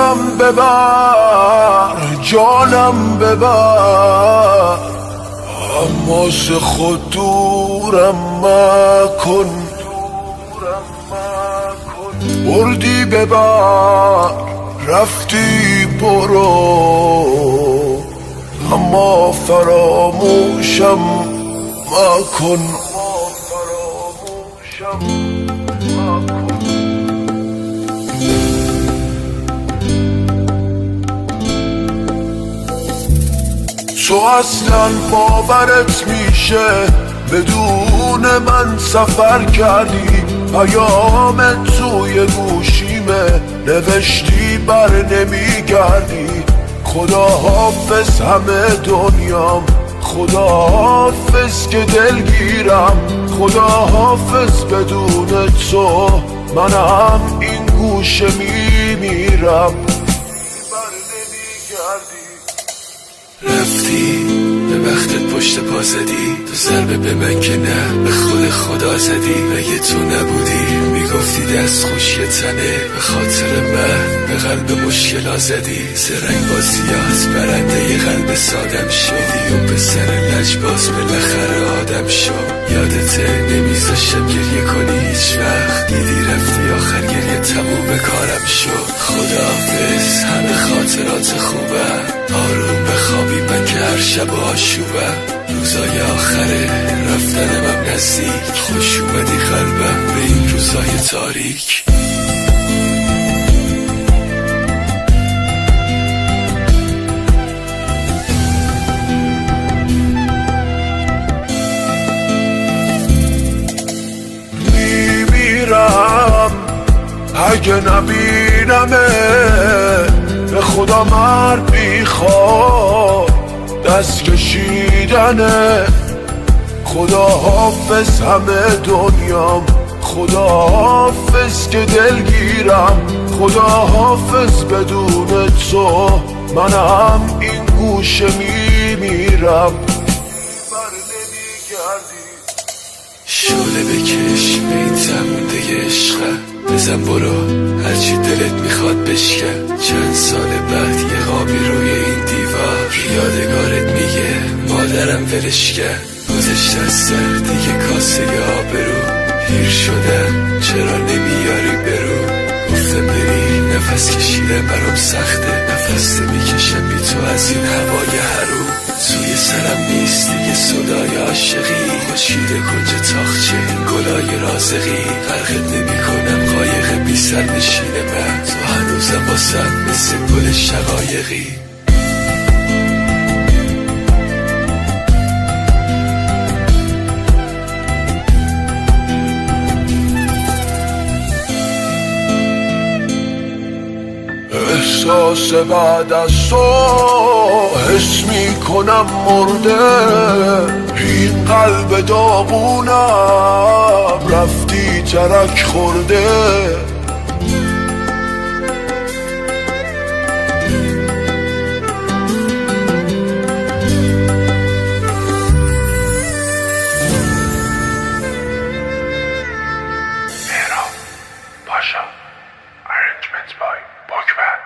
دلم ببر جانم ببر، اما ز خود دورم مکن. بردی ببر رفتی برو، اما فراموشم مکن. تو اصلا باورت میشه بدون من سفر کردی، پیام توی گوشیمه نوشتی بر نمیگردی. خدا حافظ همه دنیام، خدا حافظ که دلگیرم، خدا حافظ بدون تو منم این گوشه میمیرم. رفتی به وقتت پشت پا زدی، تو ضربه به من که نه به خود خدا زدی. اگه تو نبودی میگفتی دست خوشی تنه، به خاطر من به قلب مشکلا زدی. زرنگ با سیاست برنده ی قلب سادم شدی و به سر لجباز بالاخره آدم شد. یادته نمیذاشتم گریه کنی هیچ وقت، دیدی رفتی آخر گریه تموم کارم شد. خداحافظ همه خاطرات خوبم، آروم بخوابی من که هر شب آشوبم. روزای آخره رفتنمم نزدیک، خوش اومدی قلبم به این روزای تاریک. میمیرم اگه نبینمه، به خدا مرد میخواد دست کشیدنه. خدا حافظ همه دنیام، خدا حافظ که دلگیرم، خدا حافظ بدون تو منم این گوشه میمیرم. شعله بکش به این زمونده عشقم، بزن برو هرچی دلت میخواد بشکن. چند سال بعد یه خوابی روی این دیوار، یادگارت میگه مادرم ولش کرد. گذشته از سر دیگه کاسه آبرو، پیر شدم چرا نمیاری برو. گفتم بری نفس کشیدم برام سخته، نفس نمیکشم بی تو از این هوای حروم. توی سرم نیست دیگه صدای عاشقی، خورشید کنج تاخچه این گلای رازقی. غرقت نمی کنم قایق بی سر نشین من، تو هنوزم واسم مثل گل شقایقی. احساس بعد از تو حس میکنم مرده، این قلب داغونم رفتی ترک خورده. Pasha, arrangement by Bokman.